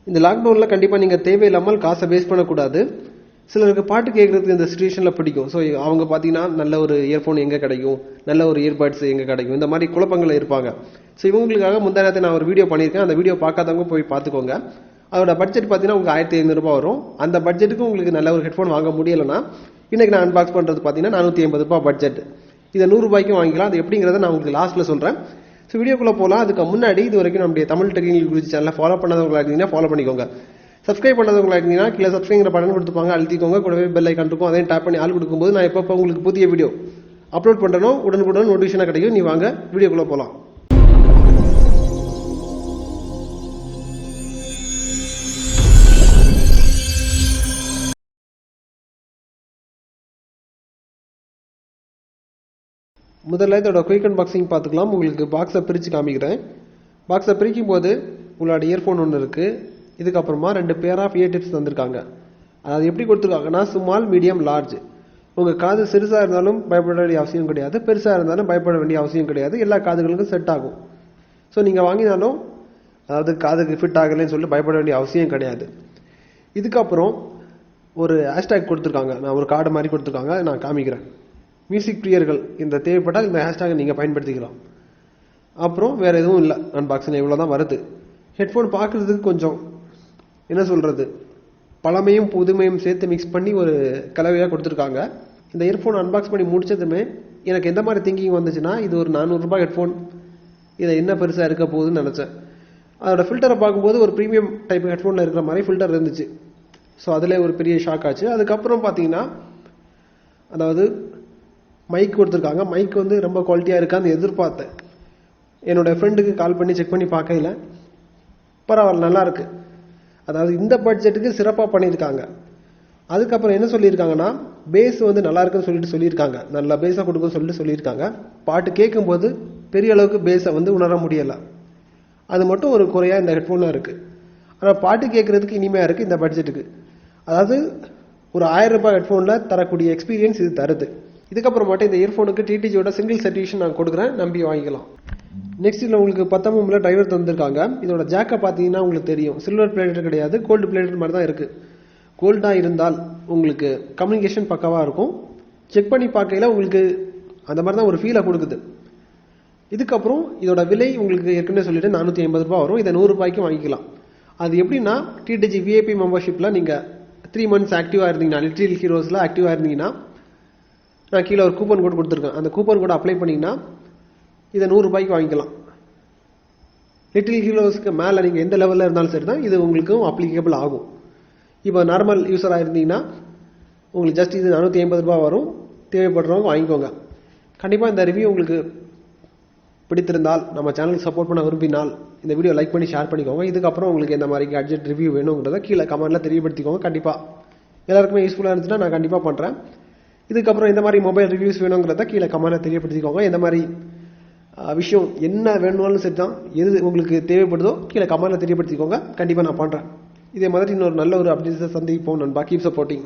இந்த லாக்டவுனில் கண்டிப்பாக நீங்கள் தேவையில்லாமல் காசை வேஸ்ட் பண்ணக்கூடாது. சிலருக்கு பாட்டு கேட்குறதுக்கு இந்த சுச்சுவேஷனில் பிடிக்கும். ஸோ அவங்க பார்த்தீங்கன்னா நல்ல ஒரு இயர்ஃபோன் எங்கே கிடைக்கும், நல்ல ஒரு இயர்பட்ஸ் எங்கே கிடைக்கும், இந்த மாதிரி குழப்பங்கள் இருப்பாங்க. ஸோ இவங்களுக்காக முந்தானத்தை நான் ஒரு வீடியோ பண்ணியிருக்கேன். அந்த வீடியோ பார்க்காதவங்க போய் பார்த்துக்கோங்க. அதோட பட்ஜெட் பார்த்தீங்கன்னா உங்களுக்கு 1500 வரும். அந்த பட்ஜெட்டுக்கு உங்களுக்கு நல்ல ஒரு ஹெட்ஃபோன் வாங்க முடியலைன்னா இன்றைக்கி நான் அன்பாக்ஸ் பண்ணுறது பார்த்தீங்கன்னா 450 பட்ஜெட். இதை 100 ரூபாய்க்கும் வாங்கிக்கலாம். அது எப்படிங்கிறத நான் உங்களுக்கு லாஸ்ட்டில் சொல்கிறேன். ஸோ வீடியோக்குள்ளே போகலாம். அதுக்கு முன்னாடி இது வரைக்கும் நம்முடைய தமிழ் டெக்னிக்கல் சேனலை ஃபாலோ பண்ணாதவங்களா இருந்தீங்கன்னா ஃபாலோ பண்ணிக்கோங்க. சப்ஸ்கிரைப் பண்ணாதவங்களா இருந்தீங்கன்னா கீழே சப்ஸ்கிரைங்கிற பட்டன் கொடுத்துப்பாங்க, அழுத்திக்கோங்க. கூடவே பெல் ஐக்கான் இருக்கும், அதையும் டேப் பண்ணி ஆள் கொடுக்கும்போது நான் எப்போ உங்களுக்கு புதிய வீடியோ அப்லோட் பண்ணுறனோ உடனுக்குடன் நோட்டிஃபிகேஷனாக கிடைக்கும். நீ வாங்க வீடியோக்குள்ளே போகலாம். முதல்ல இதோட குயிக் அன்பாக்சிங் பார்த்துக்கலாம். உங்களுக்கு பாக்ஸை பிரித்து காமிக்கிறேன். பாக்ஸை பிரிக்கும் போது உங்களோட இயர்ஃபோன் ஒன்று இருக்குது. இதுக்கப்புறமா 2 பேர் ஆஃப் இயர் டிப்ஸ் தந்திருக்காங்க. அதாவது எப்படி கொடுத்துருக்காங்கன்னா ஸ்மால், மீடியம், லார்ஜ். உங்கள் காது சிறுசாக இருந்தாலும் பயப்பட வேண்டிய அவசியம் கிடையாது, பெருசாக இருந்தாலும் பயப்பட வேண்டிய அவசியம் கிடையாது. எல்லா காதுகளுக்கும் செட் ஆகும். ஸோ நீங்கள் வாங்கினாலும் அதாவது காதுக்கு ஃபிட் ஆகலைன்னு சொல்லி பயப்பட வேண்டிய அவசியம் கிடையாது. இதுக்கப்புறம் ஒரு ஹேஷ்டேக் கொடுத்துருக்காங்க. நான் ஒரு கார்டு மாதிரி கொடுத்துருக்காங்க, நான் காமிக்கிறேன். மியூசிக் பிரியர்கள் இந்த தேவைப்பட்டால் இந்த ஹேஷ்டேகை நீங்கள் பயன்படுத்திக்கலாம். அப்புறம் வேறு எதுவும் இல்லை. அன்பாக்சிங் இவ்வளோ தான் வருது. ஹெட்ஃபோன் பார்க்குறதுக்கு கொஞ்சம் என்ன சொல்கிறது, பழமையும் புதுமையும் சேர்த்து மிக்ஸ் பண்ணி ஒரு கலவையாக கொடுத்துருக்காங்க. இந்த இயர்ஃபோன் அன்பாக்ஸ் பண்ணி முடிச்சதுமே எனக்கு எந்த மாதிரி திங்கிங் வந்துச்சுன்னா, இது ஒரு 400 ரூபாய் ஹெட்ஃபோன், இதை என்ன பெருசாக இருக்க போகுதுன்னு நினச்சேன். அதோட ஃபில்டரை பார்க்கும்போது ஒரு ப்ரீமியம் டைப் ஹெட்ஃபோனில் இருக்கிற மாதிரி ஃபில்டர் இருந்துச்சு. ஸோ அதில் ஒரு பெரிய ஷாக் ஆச்சு. அதுக்கப்புறம் பார்த்தீங்கன்னா அதாவது மைக் கொடுத்துருக்காங்க. மைக் வந்து ரொம்ப குவாலிட்டியாக இருக்கான்னு எதிர்பார்த்தேன். என்னோடய ஃப்ரெண்டுக்கு கால் பண்ணி செக் பண்ணி பார்க்கல, பரவாயில்ல நல்லாயிருக்கு. அதாவது இந்த பட்ஜெட்டுக்கு சிறப்பாக பண்ணியிருக்காங்க. அதுக்கப்புறம் என்ன சொல்லியிருக்காங்கன்னா, பேஸ் வந்து நல்லா இருக்குன்னு சொல்லியிருக்காங்க. நல்லா பேஸாக கொடுக்குன்னு சொல்லியிருக்காங்க. பாட்டு கேட்கும்போது பெரிய அளவுக்கு பேஸை வந்து உணர முடியலை. அது மட்டும் ஒரு குறையாக இந்த ஹெட்ஃபோனில் இருக்குது. ஆனால் பாட்டு கேட்குறதுக்கு இனிமையாக இருக்குது இந்த பட்ஜெட்டுக்கு. அதாவது ஒரு 1000 ரூபாய் ஹெட்ஃபோனில் தரக்கூடிய எக்ஸ்பீரியன்ஸ் இது தருது. இதுக்கப்புறம் மட்டும் இந்த இயர்ஃபோனுக்கு டிடிஜியோட சிங்கிள் சர்டிஃபிகேஷன் நான் கொடுக்குறேன், நம்பி வாங்கிக்கலாம். நெக்ஸ்ட் இதில் உங்களுக்கு 10mm டிரைவர் தந்திருக்காங்க. இதோட ஜாக்கை பார்த்தீங்கன்னா உங்களுக்கு தெரியும், சில்வர் பிளேட்டட் கிடையாது, கோல்டு பிளேட்டட் மாதிரி தான் இருக்குது. கோல்டாக இருந்தால் உங்களுக்கு கம்யூனிகேஷன் பக்காவாக இருக்கும். செக் பண்ணி பார்க்கையில் உங்களுக்கு அந்த மாதிரி தான் ஒரு ஃபீலை கொடுக்குது. இதுக்கப்புறம் இதோட விலை உங்களுக்கு ஏற்கனவே சொல்லிட்டு 450 ரூபாய் வரும். இதை 100 ரூபாய்க்கு வாங்கிக்கலாம். அது எப்படின்னா, டிடிஜி விஐபி மெம்பர்ஷிப்பில் நீங்கள் 3 months ஆக்டிவாக இருந்தீங்கன்னா, லிட்டில் ஹீரோஸில் ஆக்டிவாக இருந்தீங்கன்னா, நான் கீழே ஒரு கூப்பன் கோட் கொடுத்துருக்கேன். அந்த கூப்பன் கோட் அப்ளை பண்ணிங்கன்னா இதை 100 ரூபாய்க்கு வாங்கிக்கலாம். லிட்டில் ஹீரோஸ்க்கு மேலே நீங்கள் எந்த லெவலில் இருந்தாலும் சரி தான் இது உங்களுக்கும் அப்ளிகேபிள் ஆகும். இப்போ நார்மல் யூஸராக இருந்தீங்கன்னா உங்களுக்கு ஜஸ்ட் இது 450 ரூபாய் வரும். தேவைப்படுறவங்க வாங்கிக்கோங்க. கண்டிப்பாக இந்த ரிவ்யூ உங்களுக்கு பிடித்திருந்தால், நம்ம சேனலுக்கு சப்போர்ட் பண்ண விரும்பினால் இந்த வீடியோ லைக் பண்ணி ஷேர் பண்ணிக்கோங்க. இதுக்கப்புறம் உங்களுக்கு எந்த மாதிரி கேட்ஜெட் ரிவ்யூ வேணுங்கிறத கீழே கமெண்ட்டில் தெரியப்படுத்திக்கோங்க. கண்டிப்பாக எல்லாருக்குமே யூஸ்ஃபுல்லாக இருந்துச்சுன்னா நான் கண்டிப்பாக பண்ணுறேன். இதுக்கப்புறம் இந்த மாதிரி மொபைல் ரிவ்யூஸ் வேணுங்கிறத கீழே கமெண்ட்டில் தெரியப்படுத்திக்கோங்க. எந்த மாதிரி விஷயம் என்ன வேணும்னாலும் சரி தான், எது உங்களுக்கு தேவைப்படுதோ கீழே கமெண்ட்டில் தெரியப்படுத்திக்கோங்க. கண்டிப்பாக நான் பண்ணுறேன். இதே மாதிரி இன்னொரு நல்ல ஒரு அப்டேட்ஸை சந்திப்போம் நண்பா. Keep supporting.